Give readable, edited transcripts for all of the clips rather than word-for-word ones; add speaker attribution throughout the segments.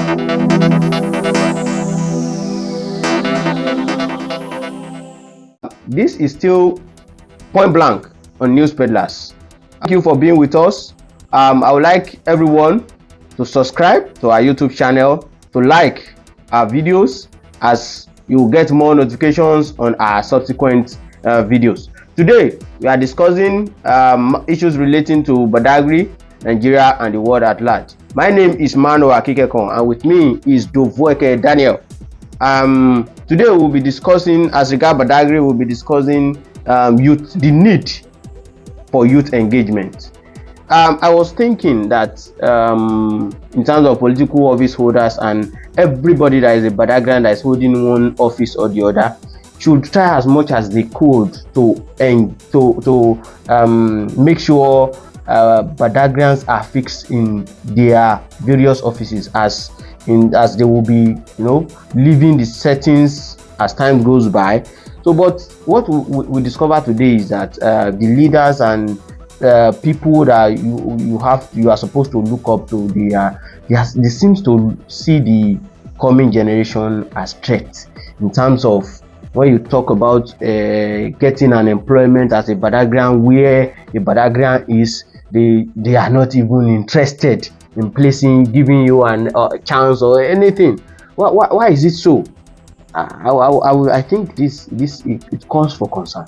Speaker 1: This is still Point Blank on News Peddlers. Thank you for being with us. I would like everyone to subscribe to our YouTube channel, to like our videos, as you will get more notifications on our subsequent videos. Today we are discussing issues relating to Badagry, Nigeria, and the world at large. My name is Manoah Kikekon, and with me is Dovoeke Daniel. Today we'll be discussing, as regard Badagry, we'll be discussing the need for youth engagement. I was thinking that in terms of political office holders and everybody that is a Badagrian that is holding one office or the other should try as much as they could to make sure Badagrians are fixed in their various offices, as they will be, leaving the settings as time goes by. So, but what we discover today is that the leaders and people that you are supposed to look up to, they seems to see the coming generation as threat, in terms of when you talk about getting an employment as a Badagrian, where a Badagrian is, they are not even interested in giving you a chance or anything. Why is it so? I think it calls for concern.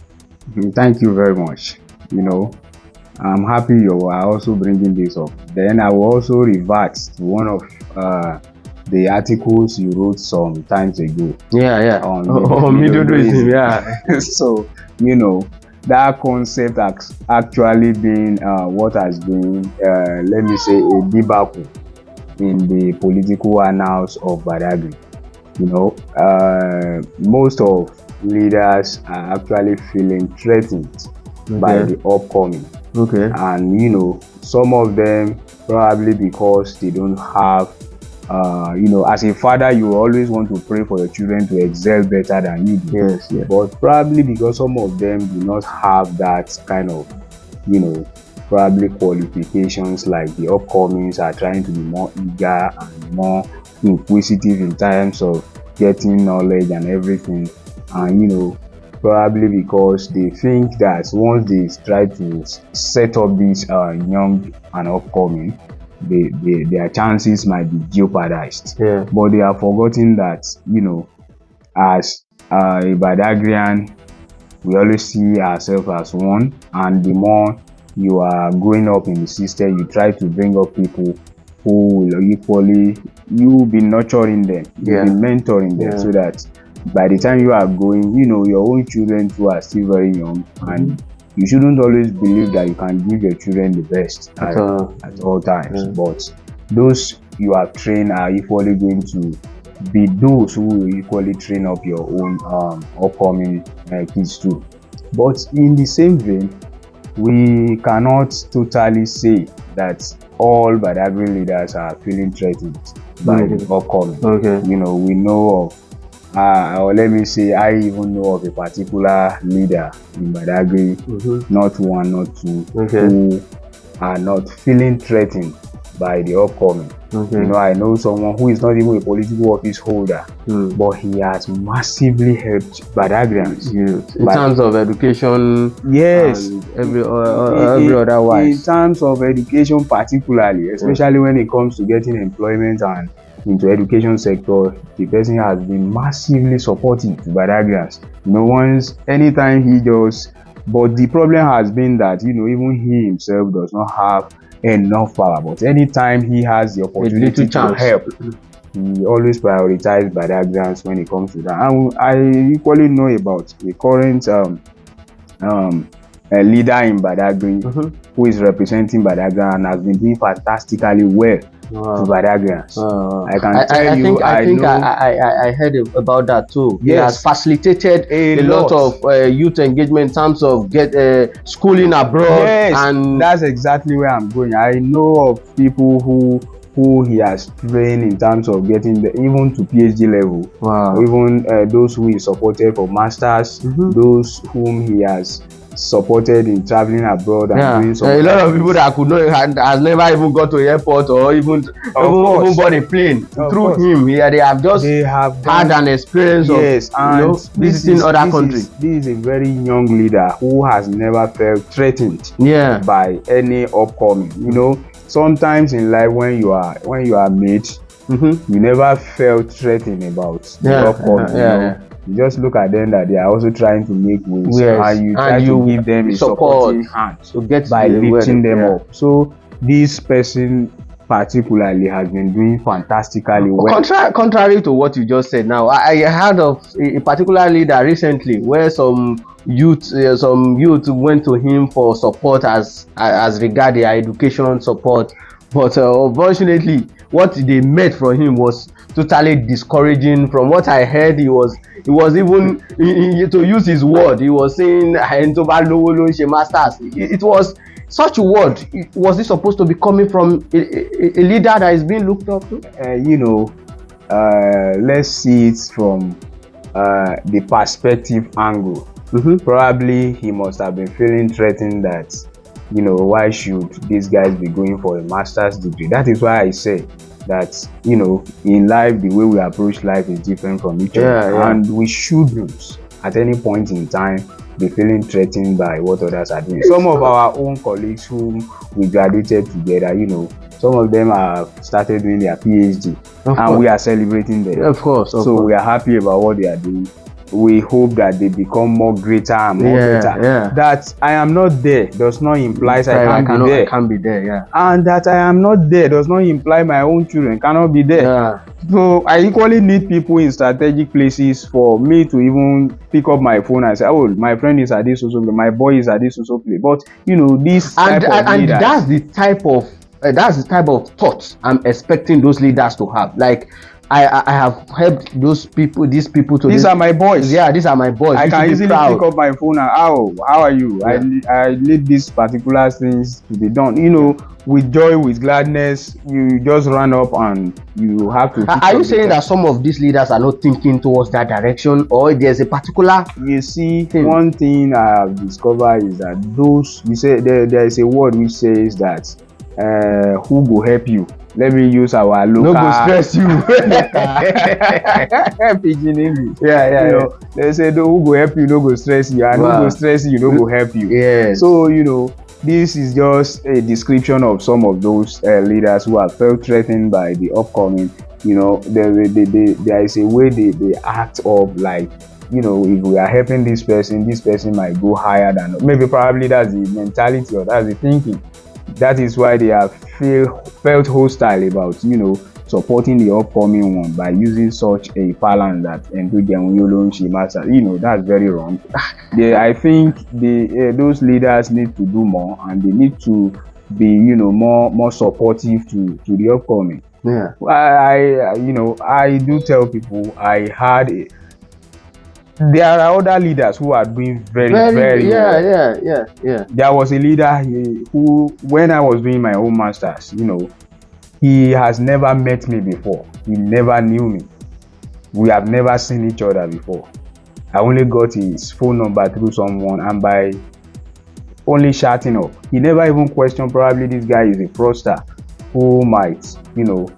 Speaker 2: Thank you very much. I'm happy you are also bringing this up. Then I will also revert to one of the articles you wrote some times ago.
Speaker 1: Yeah. On Middleism, yeah.
Speaker 2: So that concept has actually been what has been, let me say, a debacle in the political annals of Badagry. Most of leaders are actually feeling threatened by the upcoming.
Speaker 1: Okay.
Speaker 2: And some of them probably because they don't have, as a father, you always want to pray for your children to excel better than you do.
Speaker 1: Yes.
Speaker 2: But probably because some of them do not have that kind of, probably qualifications like the upcomings are trying to be more eager and more inquisitive in terms of getting knowledge and everything. And, probably because they think that once they try to set up this young and upcoming, their chances might be jeopardized.
Speaker 1: Yeah.
Speaker 2: But they are forgetting that, as a Badagrian, we always see ourselves as one, and the more you are growing up in the system, you try to bring up people who will equally, you be nurturing them, you be mentoring them, so that by the time you are going, your own children too are still very young, and you shouldn't always believe that you can give your children the best at all times. But those you have trained are equally going to be those who will equally train up your own upcoming kids too. But in the same vein, we cannot totally say that all Badagry leaders are feeling threatened by the upcoming.
Speaker 1: Okay.
Speaker 2: We know of, or let me say, I even know of a particular leader in Badagry, not one, not two, who are not feeling threatened by the upcoming. I know someone who is not even a political office holder, but he has massively helped Badagrians
Speaker 1: in terms of education.
Speaker 2: Yes,
Speaker 1: and every other wise.
Speaker 2: In terms of education, particularly, especially when it comes to getting employment and into education sector, the person has been massively supportive to Badagrians. Anytime he does, but the problem has been that even he himself does not have enough power. But anytime he has the opportunity to help, he always prioritizes Badagrians when it comes to that. And I equally know about the current leader in Badagry who is representing Badagry and has been doing fantastically well to Badagrians.
Speaker 1: I heard about that too. Yes. He has facilitated a lot of youth engagement in terms of schooling abroad.
Speaker 2: Yes, and that's exactly where I'm going. I know of people who who he has trained in terms of getting even to PhD level.
Speaker 1: Wow.
Speaker 2: Even those who he supported for masters, those whom he has supported in traveling abroad and doing some.
Speaker 1: A lot of people that could know has never even got to the airport or even bought a plane through him. Yeah, they have had an experience of visiting other countries.
Speaker 2: This is a very young leader who has never felt threatened by any upcoming. You know, sometimes in life when you are made, you never felt threatened about the upcoming. You know? You just look at them that they are also trying to make waves, and you try to give them a supporting hand by lifting them up. So this person particularly has been doing fantastically well.
Speaker 1: Contrary to what you just said now, I heard of a particular leader recently where some youth went to him for support as regard their education support, but unfortunately what they met from him was totally discouraging. From what I heard, he was even to use his word, he was saying masters. It was such a word. Was it supposed to be coming from a leader that is being looked up to?
Speaker 2: You know, let's see it from the perspective angle. Probably he must have been feeling threatened that, you know, why should these guys be going for a master's degree? That is why I say that, you know, in life, the way we approach life is different from each other, and we shouldn't at any point in time be feeling threatened by what others are doing. Some of our own colleagues whom we graduated together, you know, some of them have started doing their PhD, and we are celebrating them.
Speaker 1: Of course.
Speaker 2: So we are happy about what they are doing. We hope that they become more greater and more better. That I am not there does not imply I can't be there. And that I am not there does not imply my own children cannot be there. So I equally need people in strategic places for me to even pick up my phone and say, oh, my friend is at this social place, my boy is at this social place. But you know, this type of leaders,
Speaker 1: that's the type of thoughts I'm expecting those leaders to have. Like, I have helped these people to.
Speaker 2: These are my boys.
Speaker 1: Yeah, these are my boys.
Speaker 2: I can easily pick up my phone and how are you? I need these particular things to be done. You know, with joy, with gladness, you just run up and you have to.
Speaker 1: Are you saying that some of these leaders are not thinking towards that direction, or there's a particular?
Speaker 2: You see, one thing I have discovered is that there is a word which says that who go help you. Let me use our local.
Speaker 1: No go stress you.
Speaker 2: Pidgin English. You know, they say who go help you, no go stress you, and who go stress you, no go help you. So you know, this is just a description of some of those leaders who have felt threatened by the upcoming. You know, there is a way they act up, like, you know, if we are helping this person might go higher than, maybe probably that's the mentality or that's the thinking. That is why they have felt hostile about, you know, supporting the upcoming one by using such a balance that you know, that's very wrong. I think those leaders need to do more, and they need to be, you know, more supportive to the upcoming. I do tell people there are other leaders who are doing very well. There was a leader who, when I was doing my own masters, you know, he has never met me before. He never knew me. We have never seen each other before. I only got his phone number through someone, and by only chatting up, he never even questioned probably this guy is a fraudster who might, you know,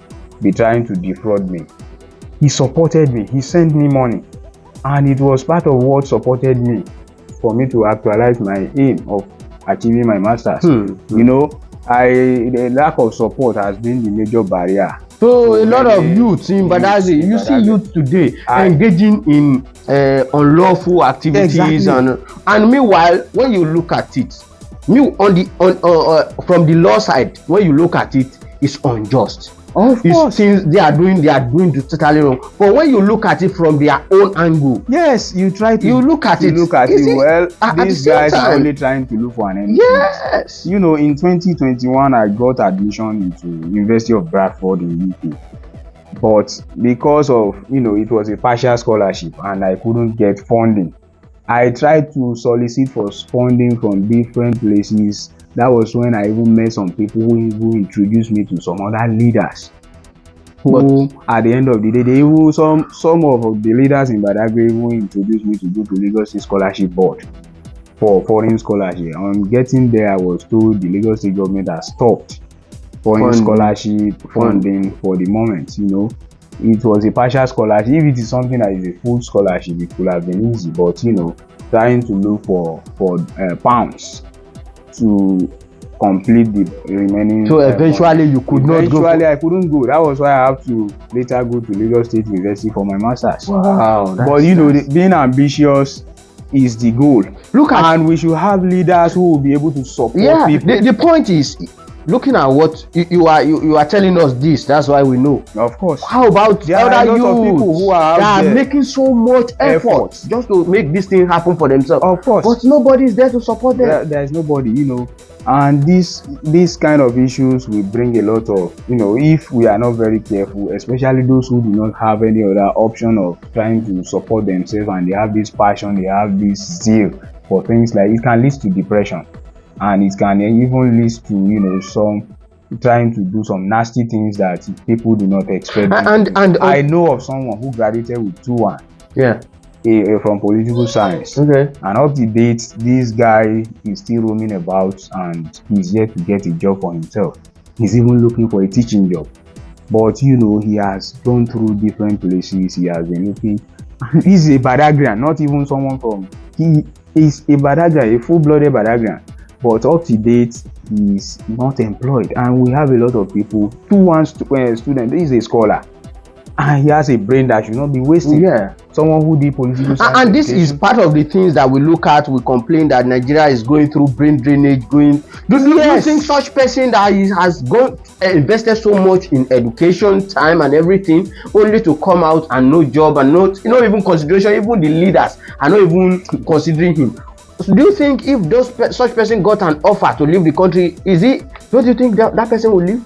Speaker 2: be trying to defraud me. He supported me. He sent me money. And it was part of what supported me for me to actualize my aim of achieving my masters. You know, the lack of support has been the major barrier.
Speaker 1: So a lot of youths in Badagry, you see youth today engaging in unlawful activities, and meanwhile, when you look at it, from the law side, when you look at it, it's unjust.
Speaker 2: Of course,
Speaker 1: things they are doing totally wrong. But when you look at it from their own angle,
Speaker 2: yes, you look at it. Well, these guys are only trying to look for an end.
Speaker 1: Yes,
Speaker 2: you know, in 2021, I got admission into University of Bradford in UK, but because of, you know, it was a partial scholarship and I couldn't get funding, I tried to solicit for funding from different places, That was when I even met some people who introduced me to some other leaders. Who, at the end of the day, they even some of the leaders in Badagry even introduced me to go to Lagos State Scholarship Board for foreign scholarship. On getting there, I was told the Lagos State government has stopped foreign scholarship funding for the moment. You know, it was a partial scholarship. If it is something that is a full scholarship, it could have been easy. But you know, trying to look for pounds to complete the remaining.
Speaker 1: So eventually you could not go.
Speaker 2: Eventually I couldn't go. That was why I have to later go to Lagos State University for my masters.
Speaker 1: Wow.
Speaker 2: But you know, being ambitious is the goal. And we should have leaders who will be able to support people.
Speaker 1: The point is, looking at what you are telling us this, that's why we know.
Speaker 2: Of course.
Speaker 1: How about
Speaker 2: there are a lot of people who are
Speaker 1: making so much effort just to make this thing happen for themselves?
Speaker 2: Of course.
Speaker 1: But nobody is there to support them.
Speaker 2: There is nobody, you know. And these kind of issues will bring a lot of, you know, if we are not very careful, especially those who do not have any other option of trying to support themselves, and they have this passion, they have this zeal for things, like it can lead to depression, and it can even lead to, you know, some trying to do some nasty things that people do not expect. And I know of someone who graduated with 2-1.
Speaker 1: Yeah.
Speaker 2: From political science.
Speaker 1: Okay.
Speaker 2: And up to date, this guy is still roaming about and he's yet to get a job for himself. He's even looking for a teaching job. But you know, he has gone through different places. He has been looking. He's a Badagrian, not even someone from. He is a Badagrian, a full-blooded Badagrian. But up to date, he's not employed. And we have a lot of people. 2-1 student. This is a scholar. And he has a brain that should not be wasted.
Speaker 1: Yeah.
Speaker 2: Someone who did political science.
Speaker 1: And this is part of the things that we look at. We complain that Nigeria is going through brain drainage. Do you think such person that has invested so much in education, time, and everything, only to come out and no job and not even consideration? Even the leaders are not even considering him. So do you think if such person got an offer to leave the country, don't you think that person will leave?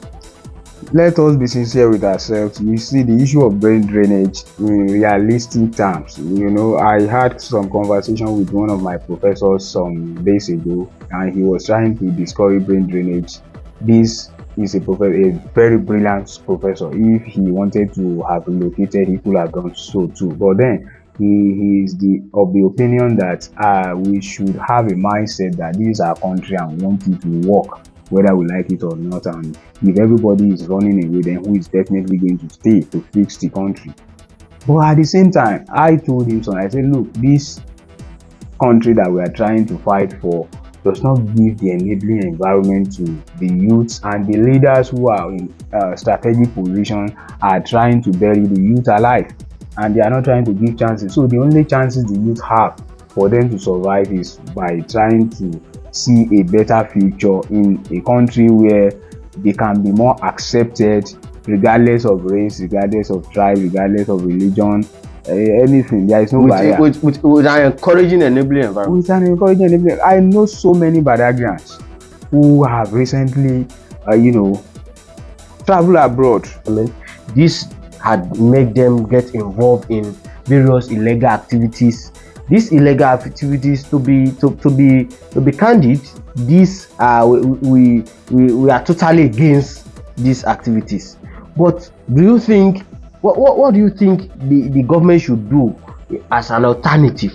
Speaker 2: Let us be sincere with ourselves. You see, the issue of brain drainage in realistic terms, you know, I had some conversation with one of my professors some days ago, and he was trying to discourage brain drainage. This is a very brilliant professor. If he wanted to have relocated, he could have done so too. But then he is of the opinion that we should have a mindset that this is our country and we want it to work, whether we like it or not. And if everybody is running away, then who is definitely going to stay to fix the country? But at the same time, I told him so. I said, look, this country that we are trying to fight for does not give the enabling environment to the youths, and the leaders who are in strategic position are trying to bury the youth alive, and they are not trying to give chances. So the only chances the youth have for them to survive is by trying to see a better future in a country where they can be more accepted regardless of race, regardless of tribe, regardless of religion, anything. There is no barrier.
Speaker 1: With an encouraging enabling environment.
Speaker 2: With an encouraging enabling. I know so many Badagrians who have recently, traveled abroad.
Speaker 1: I mean, this had made them get involved in various illegal activities. These illegal activities, to be candid, this we are totally against these activities. But do you think, what do you think the government should do as an alternative?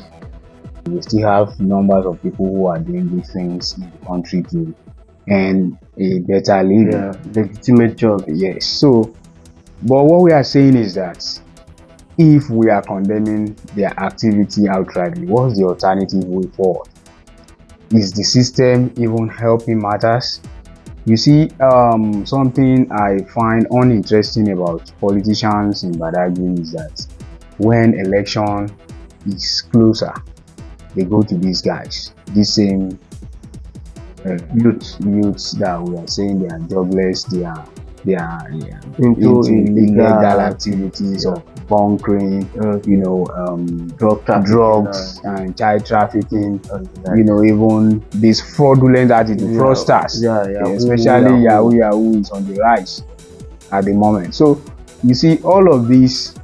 Speaker 2: We still have numbers of people who are doing these things in the country to earn a better living.
Speaker 1: Yeah, legitimate job.
Speaker 2: Yes. So, but what we are saying is that if we are condemning their activity outrightly, what's the alternative way forward? Is the system even helping matters? You see, something I find uninteresting about politicians in Badagry is that when election is closer, they go to these guys, these same youths that we are saying they are jobless, they are into illegal activities of bunkering, drugs and child trafficking, even this fraudulent attitude, fraudsters, especially Yahoo is on the rise at the moment. So you see, all of these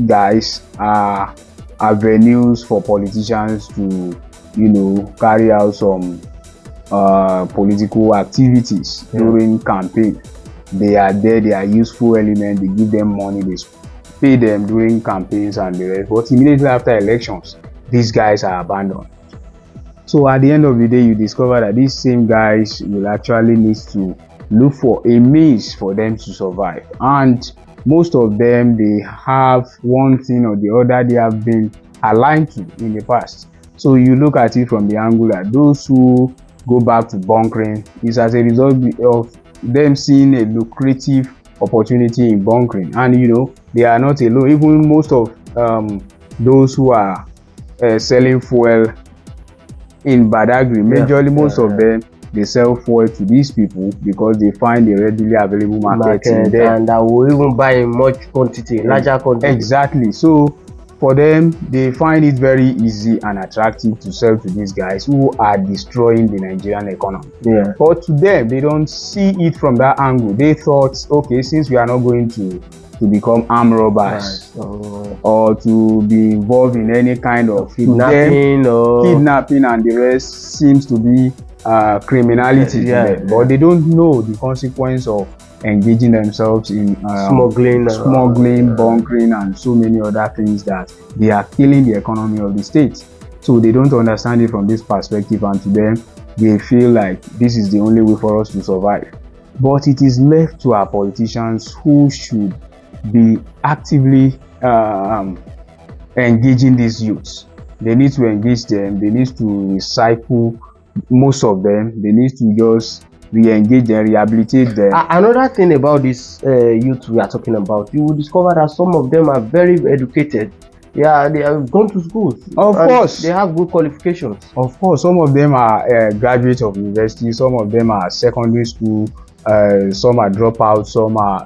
Speaker 2: guys are avenues for politicians to carry out some political activities during campaign. They are there, they are useful elements, they give them money, they pay them during campaigns and the rest. But immediately after elections, these guys are abandoned. So at the end of the day, you discover that these same guys will actually need to look for a means for them to survive. And most of them, they have one thing or the other they have been aligned to in the past. So you look at it from the angle that those who go back to bunkering is as a result of them seeing a lucrative opportunity in bunkering. And you know, they are not alone. Even most of those who are selling fuel in Badagry, majorly most of them, they sell fuel to these people because they find a readily available market in there,
Speaker 1: and that will even buy in much quantity, larger quantity.
Speaker 2: Exactly. So for them, they find it very easy and attractive to sell to these guys who are destroying the Nigerian economy. But to them, they don't see it from that angle. They thought, okay, since we are not going to become armed robbers or to be involved in any kind of kidnapping and the rest seems to be criminality to them. But they don't know the consequence of engaging themselves in smuggling, bunkering, and so many other things that they are killing the economy of the state. So they don't understand it from this perspective, and to them, they feel like this is the only way for us to survive. But it is left to our politicians who should be actively engaging these youths. They need to engage them, they need to recycle most of them, they need to just re-engage them, rehabilitate them.
Speaker 1: Another thing about this youth we are talking about, you will discover that some of them are very educated. Yeah, they have gone to schools.
Speaker 2: Of course.
Speaker 1: They have good qualifications.
Speaker 2: Of course, some of them are graduates of university, some of them are secondary school, some are dropouts,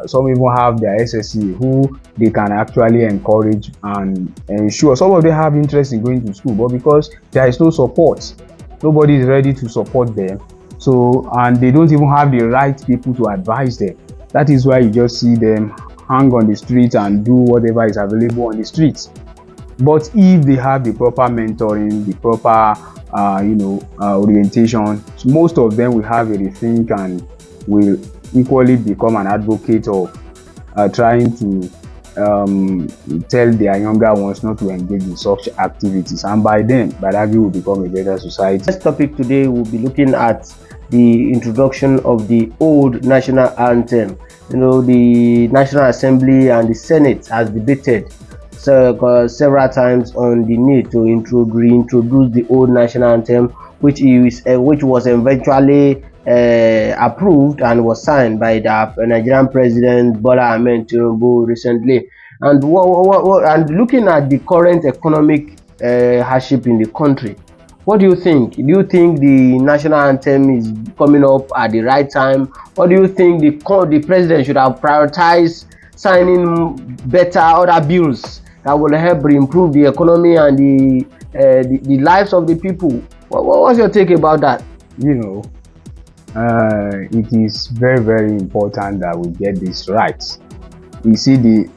Speaker 2: some even have their SSC who they can actually encourage and ensure. Some of them have interest in going to school, but because there is no support, nobody is ready to support them. So, and they don't even have the right people to advise them. That is why you just see them hang on the street and do whatever is available on the streets. But if they have the proper mentoring, the proper orientation, most of them will have a rethink and will equally become an advocate of trying to tell their younger ones not to engage in such activities, and by then Badagry will become a better society.
Speaker 1: This topic today will be looking at the introduction of the old national anthem. You know, the National Assembly and the Senate has debated several times on the need to reintroduce the old national anthem, which was eventually approved and was signed by the Nigerian President Bola Ahmed Tinubu recently. And and looking at the current economic hardship in the country, what do you think? Do you think the national anthem is coming up at the right time, or do you think the president should have prioritized signing better other bills that will help improve the economy and the lives of the people? What's your take about that?
Speaker 2: You know, it is very, very important that we get this right. You see, the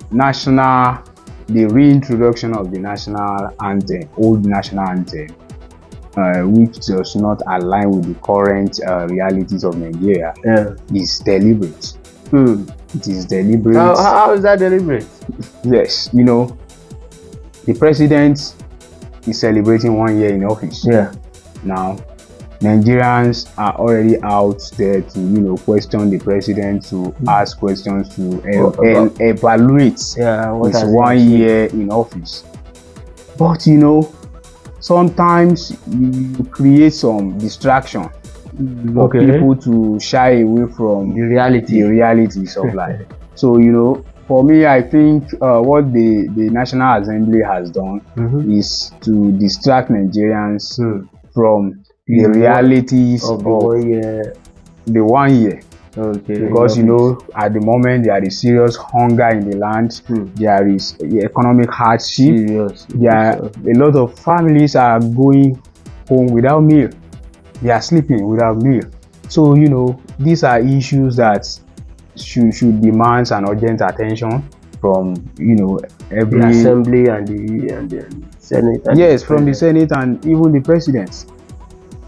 Speaker 2: reintroduction of the national anthem, old national anthem, which does not align with the current realities of Nigeria, is deliberate. It is deliberate.
Speaker 1: How is that deliberate?
Speaker 2: Yes, you know, the president is celebrating 1 year in office. Now, Nigerians are already out there to, question the president, to ask questions, to evaluate his 1 year in office. But, sometimes you create some distraction for people to shy away from the realities of life. So, for me, I think what the National Assembly has done is to distract Nigerians from the realities of the 1 year. Because at the moment there is serious hunger in the land, there is economic hardship, a lot of families are going home without meal, they are sleeping without meal. So these are issues that should demand an urgent attention from every
Speaker 1: the assembly and the Senate.
Speaker 2: Yes, from the Senate and even the president.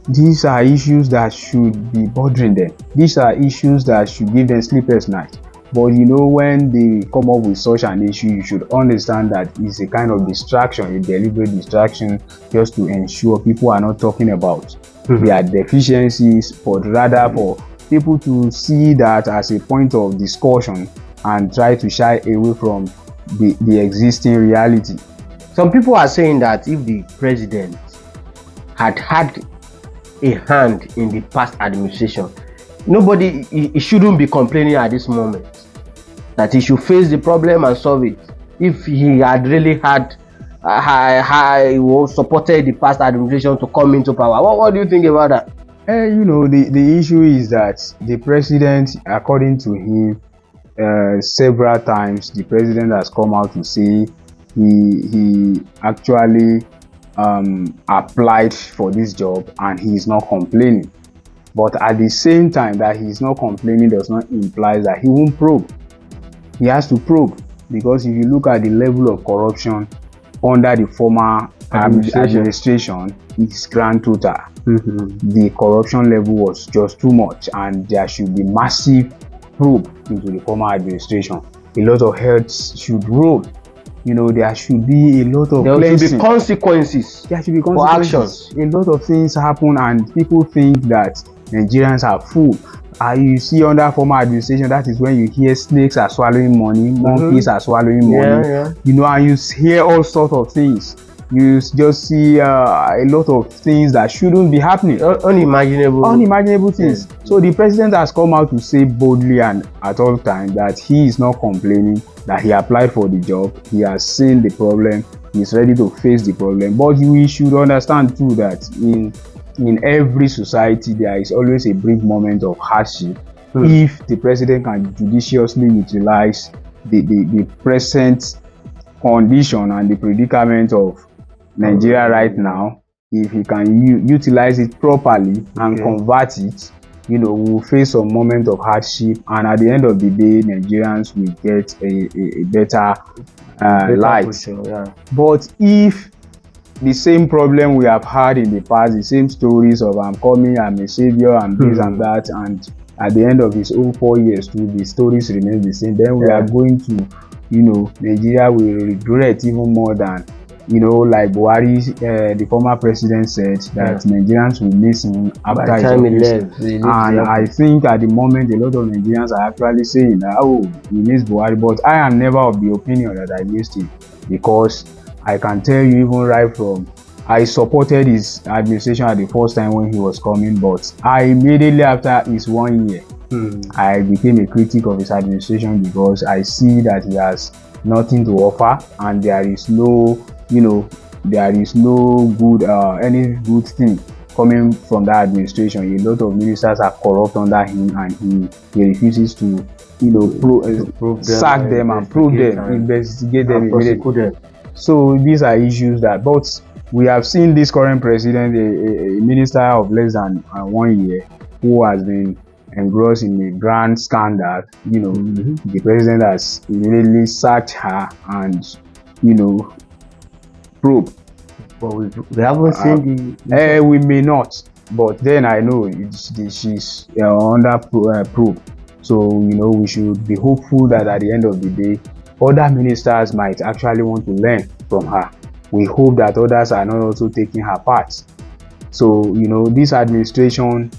Speaker 2: These are issues that should be bothering them. These are issues that should give them sleepless nights. But when they come up with such an issue, you should understand that it's a kind of distraction, a deliberate distraction, just to ensure people are not talking about their deficiencies, but rather for people to see that as a point of discussion and try to shy away from the existing reality.
Speaker 1: Some people are saying that if the president had a hand in the past administration, he shouldn't be complaining at this moment, that he should face the problem and solve it. If he had really supported the past administration to come into power, what do you think about that?
Speaker 2: The issue is that the president, according to him, several times the president has come out to say he actually applied for this job and he is not complaining. But at the same time that he is not complaining does not imply that he won't probe. He has to probe, because if you look at the level of corruption under the former administration, it's grand total. The corruption level was just too much, and there should be massive probe into the former administration. A lot of heads should roll. There should be a lot of
Speaker 1: there should be consequences.
Speaker 2: There should be consequences
Speaker 1: for actions.
Speaker 2: A lot of things happen, and people think that Nigerians are fool. You see under former administration, that is when you hear snakes are swallowing money, monkeys are swallowing money, and you hear all sorts of things. You just see a lot of things that shouldn't be happening. Unimaginable things. So the president has come out to say boldly and at all times that he is not complaining, that he applied for the job, he has seen the problem, he is ready to face the problem. But we should understand too that in every society there is always a brief moment of hardship. If the president can judiciously utilize the present condition and the predicament of Nigeria right now, if he can utilize it properly and convert it, we'll face some moment of hardship, and at the end of the day Nigerians will get a better life. But if the same problem we have had in the past, the same stories of I'm coming, I'm a savior, and this and that, and at the end of his own 4 years too, the stories remain the same, then we are going to, Nigeria will regret even more than, like Buhari, the former president, said that Nigerians will miss him after
Speaker 1: by the time he left.
Speaker 2: And I think at the moment a lot of Nigerians are actually saying that, we miss Buhari, but I am never of the opinion that I missed him, because I can tell you, even right from, I supported his administration at the first time when he was coming, but immediately after his 1 year, I became a critic of his administration, because I see that he has nothing to offer, and there is no, there is no good, any good thing coming from that administration. A lot of ministers are corrupt under him, and he refuses to, sack them and prove them, investigate them immediately. So these are issues that, but we have seen this current president, a minister of less than 1 year, who has been engrossed in a grand scandal. The president has immediately sacked her and, probe.
Speaker 1: But we haven't seen
Speaker 2: we may not, but then I know she's under probe. So, we should be hopeful that at the end of the day, other ministers might actually want to learn from her. We hope that others are not also taking her part. So, this administration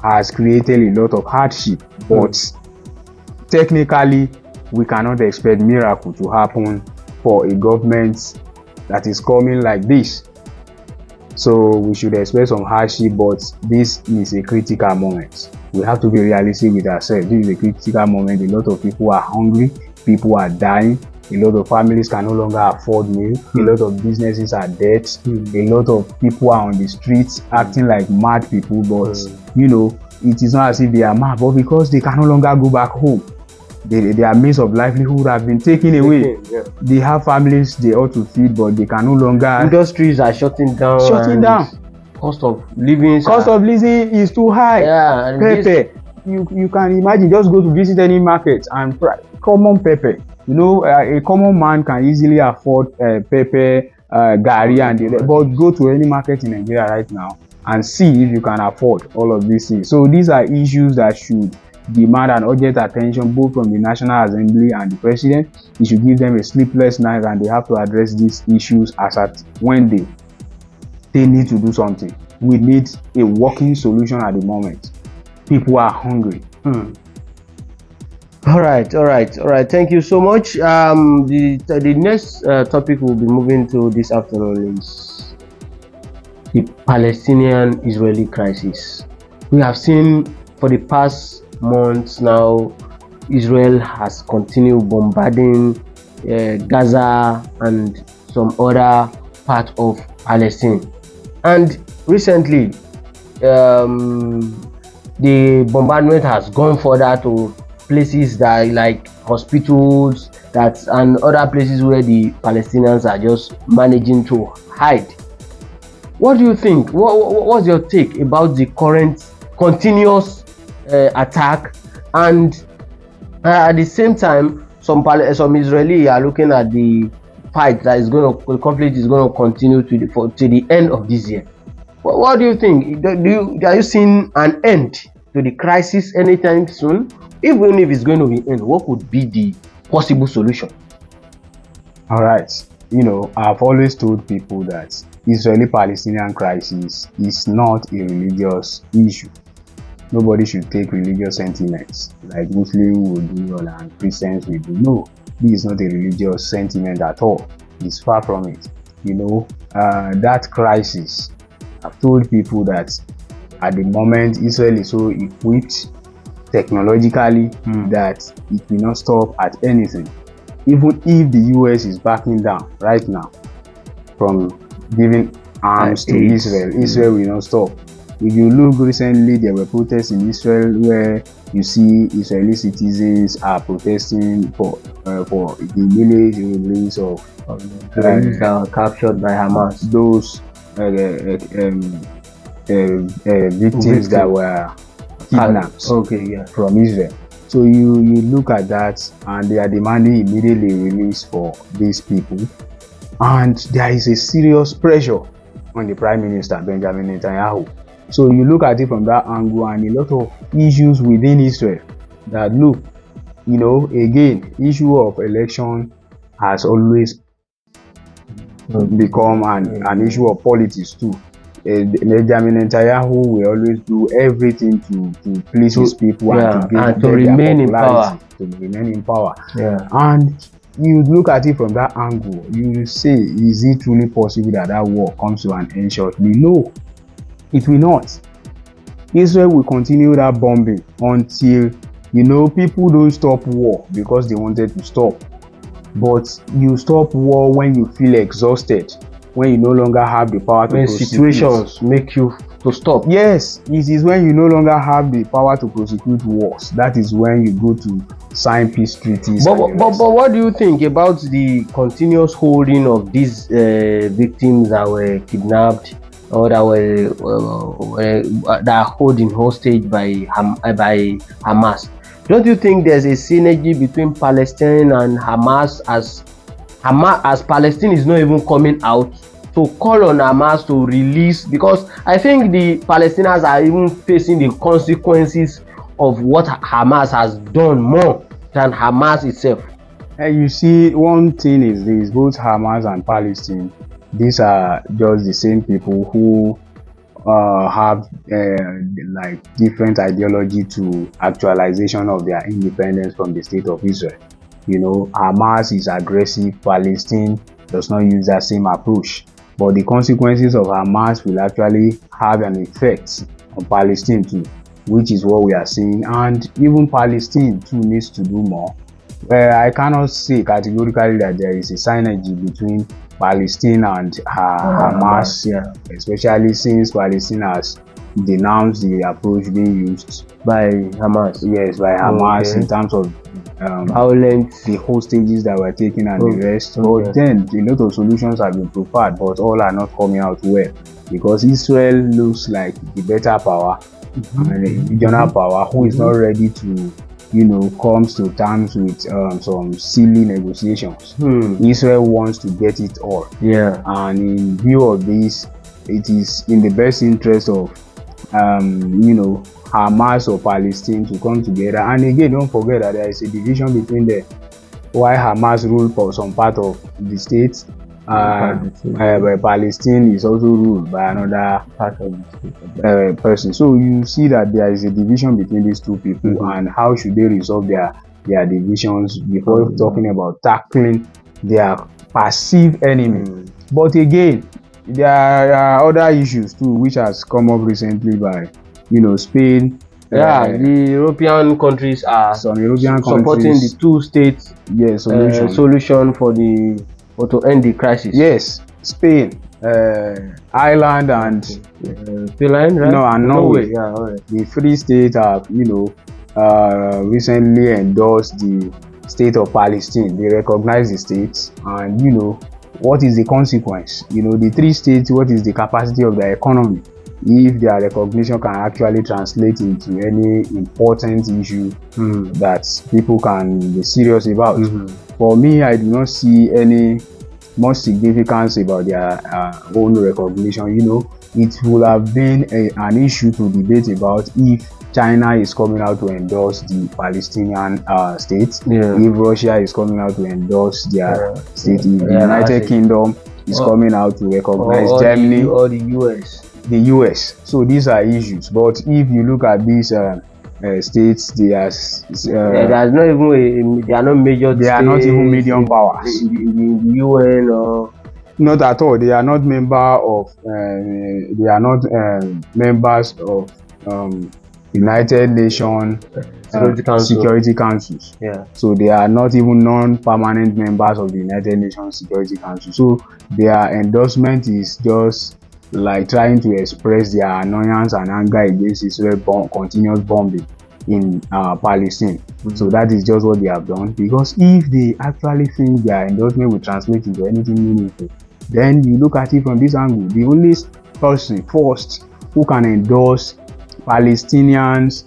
Speaker 2: has created a lot of hardship, but technically, we cannot expect miracle to happen for a government that is coming like this. So we should expect some hardship, but this is a critical moment. We have to be realistic with ourselves. This is a critical moment. A lot of people are hungry, people are dying, a lot of families can no longer afford meal, a lot of businesses are dead, a lot of people are on the streets acting like mad people, but it is not as if they are mad, but because they can no longer go back home. Their means of livelihood have been taken away. They have families they ought to feed, but they can no longer.
Speaker 1: Industries are shutting down. Cost of living
Speaker 2: is too high. Pepper, you can imagine, just go to visit any market and common pepper. A common man can easily afford pepper, gari, and but go to any market in Nigeria right now, and see if you can afford all of these things. So these are issues that should demand an urgent attention both from the National Assembly and the President. He should give them a sleepless night, and they have to address these issues as at when they need to do something. We need a working solution at the moment. People are hungry.
Speaker 1: All right. Thank you so much. The next topic we'll be moving to this afternoon is the Palestinian-Israeli crisis. We have seen for the past months now, Israel has continued bombarding Gaza and some other part of Palestine, and recently the bombardment has gone further to places that like hospitals and other places where the Palestinians are just managing to hide. What do you think? What's your take about the current continuous attack, and at the same time some Israeli are looking at the fight that the conflict is going to continue to the end of this year? What do you think? Are you seeing an end to the crisis anytime soon? Even if it's going to be end, what could be the possible solution?
Speaker 2: All right. I've always told people that Israeli-Palestinian crisis is not a religious issue. Nobody should take religious sentiments like Muslims would do and Christians will do. No, this is not a religious sentiment at all. It's far from it. That crisis, I've told people that at the moment Israel is so equipped technologically that it will not stop at anything. Even if the US is backing down right now from giving arms to Israel will not stop. If you look recently, there were protests in Israel where you see Israeli citizens are protesting for the village release of
Speaker 1: captured by Hamas.
Speaker 2: Those victims that were kidnapped from Israel. So you look at that, and they are demanding immediately release for these people, and there is a serious pressure on the Prime Minister Benjamin Netanyahu. So you look at it from that angle, and a lot of issues within Israel that look, again, issue of election has always become an issue of politics too. Benjamin Netanyahu will always do everything to please his people and to remain in power. And you look at it from that angle, you say, is it truly possible that war comes to an end shortly? No, it will not. Israel will continue that bombing until people don't stop war because they wanted to stop. But you stop war when you feel exhausted, when you no longer have the power to prosecute.
Speaker 1: Situations make you to stop.
Speaker 2: Yes, it is when you no longer have the power to prosecute wars. That is when you go to sign peace treaties.
Speaker 1: But what do you think about the continuous holding of these victims that were kidnapped or that are holding hostage by Hamas? Don't you think there's a synergy between Palestine and Hamas as Palestine is not even coming out to call on Hamas to release? Because I think the Palestinians are even facing the consequences of what Hamas has done more than Hamas itself.
Speaker 2: You see, one thing is this: both Hamas and Palestine, these are just the same people who have like different ideology to actualization of their independence from the state of Israel. Hamas is aggressive, Palestine does not use that same approach. But the consequences of Hamas will actually have an effect on Palestine too, which is what we are seeing. And even Palestine too needs to do more. I cannot say categorically that there is a synergy between Palestine and Hamas, especially since Palestine has denounced the approach being used
Speaker 1: by Hamas.
Speaker 2: Yes, by Hamas in terms of
Speaker 1: violence,
Speaker 2: the hostages that were taken and the rest. But then a lot of solutions have been prepared, but all are not coming out well because Israel looks like the better power and a regional power who is not ready to comes to terms with some silly negotiations. Israel wants to get it all.
Speaker 1: Yeah.
Speaker 2: And in view of this, it is in the best interest of Hamas or Palestine to come together. And again, don't forget that there is a division between them. Why Hamas rule for some part of the state, Palestine is also ruled by another part of the person. So you see that there is a division between these two people, and how should they resolve their divisions before talking about tackling their perceived enemy. But again, there are other issues too which has come up recently by Spain.
Speaker 1: The European countries are supporting the two-state solution to end the crisis.
Speaker 2: Yes, Spain, Ireland, and
Speaker 1: Finland, right?
Speaker 2: No, and Norway. The three states have recently endorsed the state of Palestine. They recognize the states, and what is the consequence? The three states, what is the capacity of their economy? If their recognition can actually translate into any important issue that people can be serious about. For me, I do not see any much significance about their own recognition. It would have been an issue to debate about if China is coming out to endorse the Palestinian state, if Russia is coming out to endorse their state, if the United Kingdom is coming out to recognize Germany
Speaker 1: or the US.
Speaker 2: So these are issues. But if you look at these states, they are
Speaker 1: they are not major.
Speaker 2: They are not even medium powers
Speaker 1: in the UN or
Speaker 2: not at all. They are not members of United Nations Security Councils. So they are not even non-permanent members of the United Nations Security Council. So their endorsement is just like trying to express their annoyance and anger against Israel continuous bombing in Palestine. So that is just what they have done, because if they actually think their endorsement will translate into anything meaningful, then you look at it from this angle. The only person first who can endorse Palestinians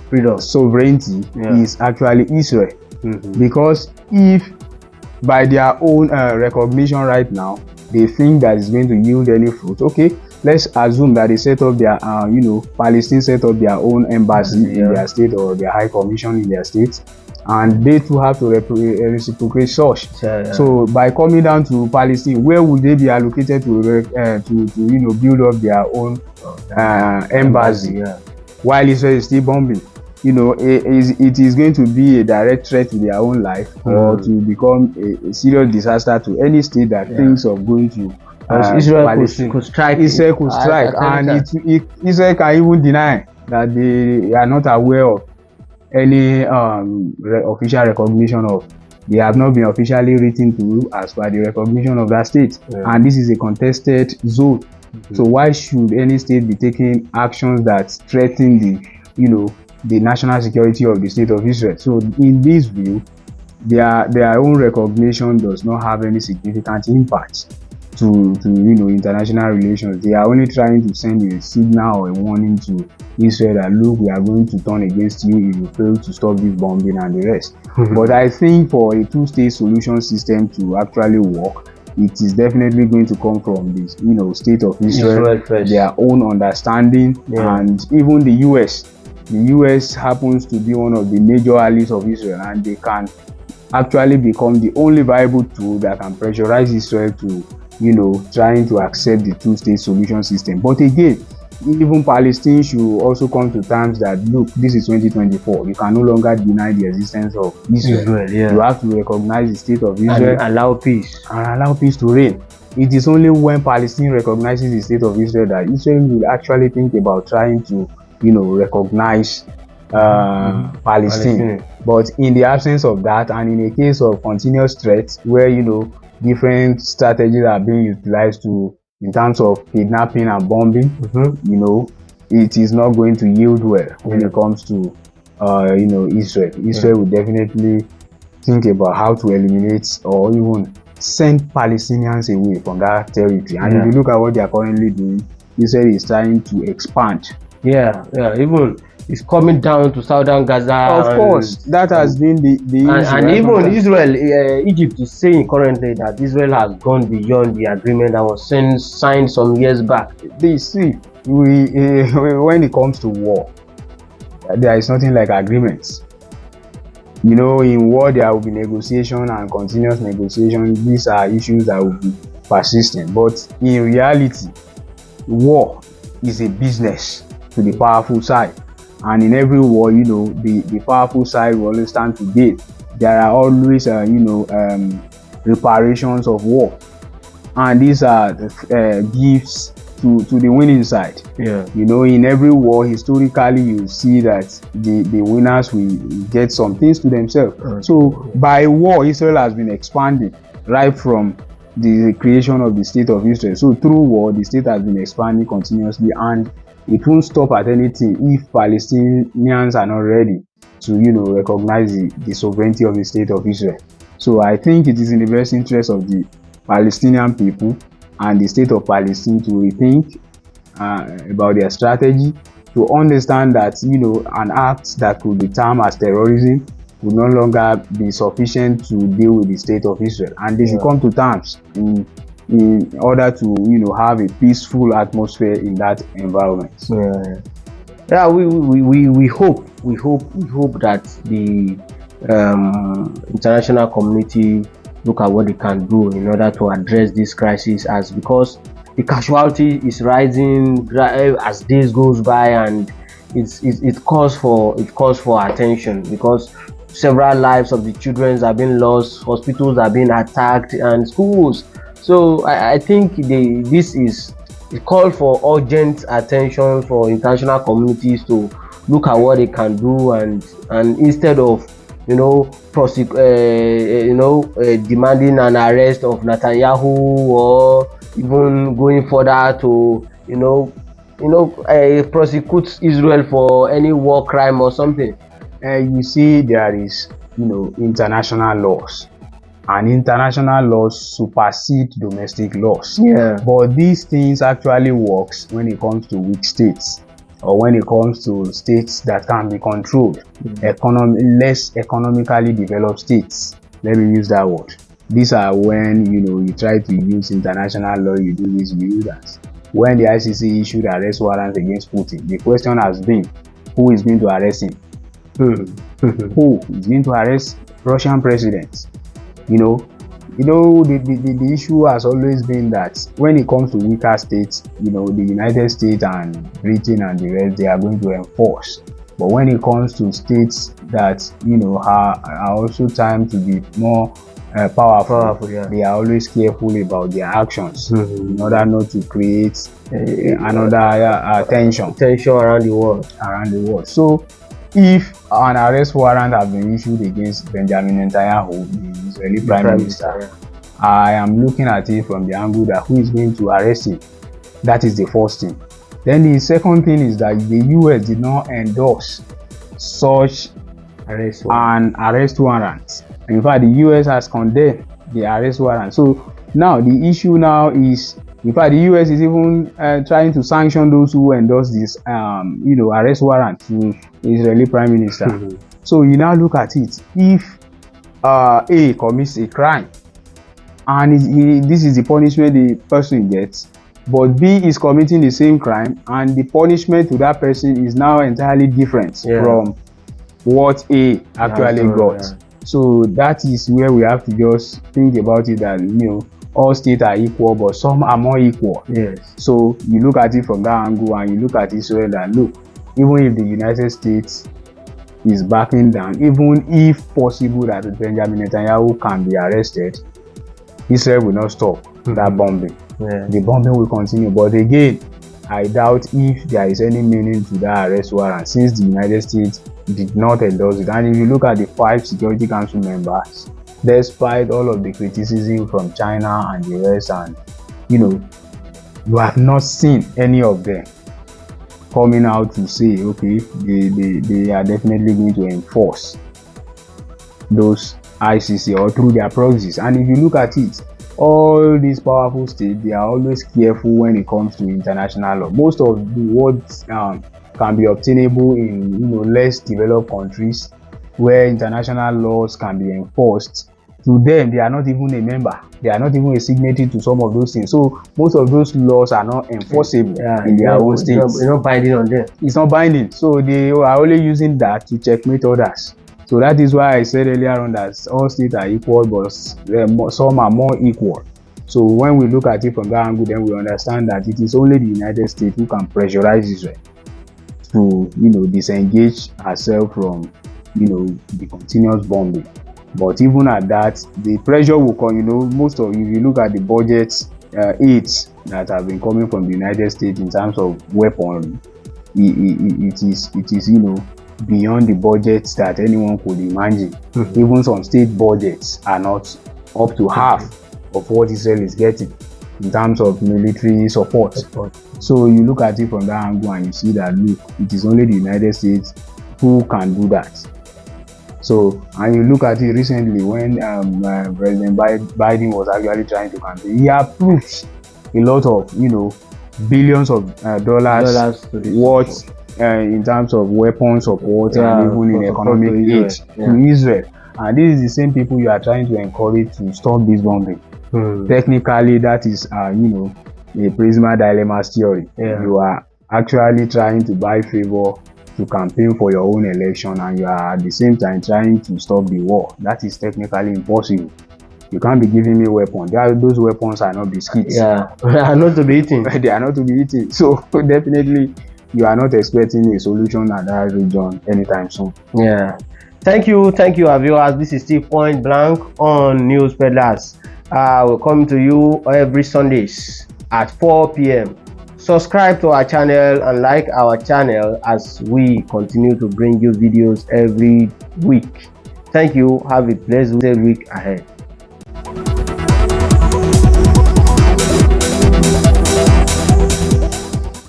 Speaker 2: freedom, sovereignty is actually Israel. Because if by their own recognition right now they think that it's going to yield any fruit, okay, let's assume that they set up their Palestine set up their own embassy in their state, or their high commission in their state, and they too have to reciprocate such. So by coming down to Palestine, where would they be allocated to build up their own embassy while Israel is still bombing? It is going to be a direct threat to their own life, or to become a serious disaster to any state that thinks of going to
Speaker 1: Israel could strike.
Speaker 2: Israel could strike, and Israel can even deny that they are not aware of any official recognition of. They have not been officially written to as per the recognition of that state, and this is a contested zone. So why should any state be taking actions that threaten the national security of the state of Israel? So in this view, their own recognition does not have any significant impact to international relations. They are only trying to send a signal or a warning to Israel that, look, we are going to turn against you if you fail to stop this bombing and the rest. But I think for a two-state solution system to actually work, it is definitely going to come from this state of Israel their own understanding, and even the US. The US happens to be one of the major allies of Israel, and they can actually become the only viable tool that can pressurize Israel to trying to accept the two-state solution system. But again, even Palestine should also come to terms that, look, this is 2024. You can no longer deny the existence of Israel. You have to recognize the state of Israel
Speaker 1: and allow peace
Speaker 2: to reign. It is only when Palestine recognizes the state of Israel that Israel will actually think about trying to recognize Palestine. But in the absence of that, and in a case of continuous threats where different strategies are being utilized in terms of kidnapping and bombing, it is not going to yield well when it comes to Israel. Israel will definitely think about how to eliminate or even send Palestinians away from that territory. And if you look at what they are currently doing, Israel is trying to expand.
Speaker 1: Even is coming down to southern Gaza.
Speaker 2: Of course, that has been the issue.
Speaker 1: And even Israel, Egypt is saying currently that Israel has gone beyond the agreement that was signed some years back.
Speaker 2: When it comes to war, there is nothing like agreements. You know, in war there will be negotiation and continuous negotiation. These are issues that will be persistent. But in reality, war is a business to the powerful side. And in every war, you know, the powerful side will always stand to gain. There are always, reparations of war. And these are gifts to the winning side.
Speaker 1: Yeah.
Speaker 2: You know, in every war, historically, you see that the winners will get some things to themselves.
Speaker 1: Okay.
Speaker 2: So by war, Israel has been expanding right from the creation of the state of Israel. So through war, the state has been expanding continuously, and it won't stop at anything if Palestinians are not ready to, you know, recognize the sovereignty of the state of Israel. So I think it is in the best interest of the Palestinian people and the state of Palestine to rethink about their strategy, to understand that, you know, an act that could be termed as terrorism would no longer be sufficient to deal with the state of Israel, and they should come to terms in order to, you know, have a peaceful atmosphere in that environment.
Speaker 1: Yeah, we hope that the international community look at what they can do in order to address this crisis, as because the casualty is rising as days goes by, and it calls for attention, because several lives of the children are being lost, hospitals are being attacked, and schools. So I think this is a call for urgent attention for international communities to look at what they can do, and instead of, you know, demanding an arrest of Netanyahu, or even going further to prosecute Israel for any war crime or something.
Speaker 2: You see, there is, you know, international laws, and international laws supersede domestic laws.
Speaker 1: Yeah.
Speaker 2: But these things actually works when it comes to weak states, or when it comes to states that can be controlled, less economically developed states. Let me use that word. These are when, you know, you try to use international law, you do this, you do that. When the ICC issued arrest warrants against Putin, the question has been, who is going to arrest him? Who is going to arrest Russian president? The issue has always been that when it comes to weaker states, you know, the United States and Britain and the rest, they are going to enforce. But when it comes to states that, you know, are also timed to be more powerful, they are always careful about their actions in order not to create another tension
Speaker 1: around the world.
Speaker 2: So if an arrest warrant has been issued against Benjamin Netanyahu, the Israeli Prime Minister, I am looking at it from the angle that who is going to arrest him. That is the first thing. Then the second thing is that the US did not endorse such an arrest warrant. In fact, the US has condemned the arrest warrant. So now the issue now is, in fact, the US is even trying to sanction those who endorse this, arrest warrant to the Israeli Prime Minister. So you now look at it. If A commits a crime, and this is the punishment the person gets, but B is committing the same crime, and the punishment to that person is now entirely different from what A actually got. So that is where we have to just think about it, that, you know, all states are equal, but some are more equal. So you look at it from that angle, and you look at Israel and look, even if the United States is backing down, even if possible that Benjamin Netanyahu can be arrested, Israel will not stop that bombing. The bombing will continue. But again, I doubt if there is any meaning to that arrest warrant, since the United States did not endorse it. And if you look at the 5 Security Council members, despite all of the criticism from China and the rest, and, you know, you have not seen any of them coming out to say, okay, they are definitely going to enforce those ICC or through their proxies. And if you look at it, all these powerful states, they are always careful when it comes to international law. Most of the world's can be obtainable in less developed countries where international laws can be enforced. To them, they are not even a member, they are not even a signatory to some of those things, so most of those laws are not enforceable in their own states.
Speaker 1: It's not binding on them.
Speaker 2: It's not binding, so they are only using that to checkmate others. So that is why I said earlier on that all states are equal, but some are more equal. So when we look at it from that angle, then we understand that it is only the United States who can pressurize Israel to disengage herself from the continuous bombing. But even at that, the pressure will come. Most of, if you look at the budget aids that have been coming from the United States in terms of weaponry, it is beyond the budgets that anyone could imagine. Even some state budgets are not up to half of what Israel is getting in terms of military support. So you look at it from that angle and you see that, look, it is only the United States who can do that. So, and you look at it recently when President Biden was actually trying to campaign, he approved a lot of billions of dollars worth in terms of weapon support and even in economic aid to Israel. And this is the same people you are trying to encourage to stop this bombing. Technically, that is a Prisma dilemma's theory. You are actually trying to buy favor to campaign for your own election, and you are at the same time trying to stop the war. That is technically impossible. You can't be giving me weapons. Those weapons are not biscuits.
Speaker 1: They are not to be eaten.
Speaker 2: They are not to be eaten. So definitely, you are not expecting a solution at that region anytime soon.
Speaker 1: Thank you, our viewers. This is still Point Blank on News Peddlers. We're coming to you every Sundays at 4 p.m. Subscribe to our channel and like our channel as we continue to bring you videos every week. Thank you. Have a blessed week ahead.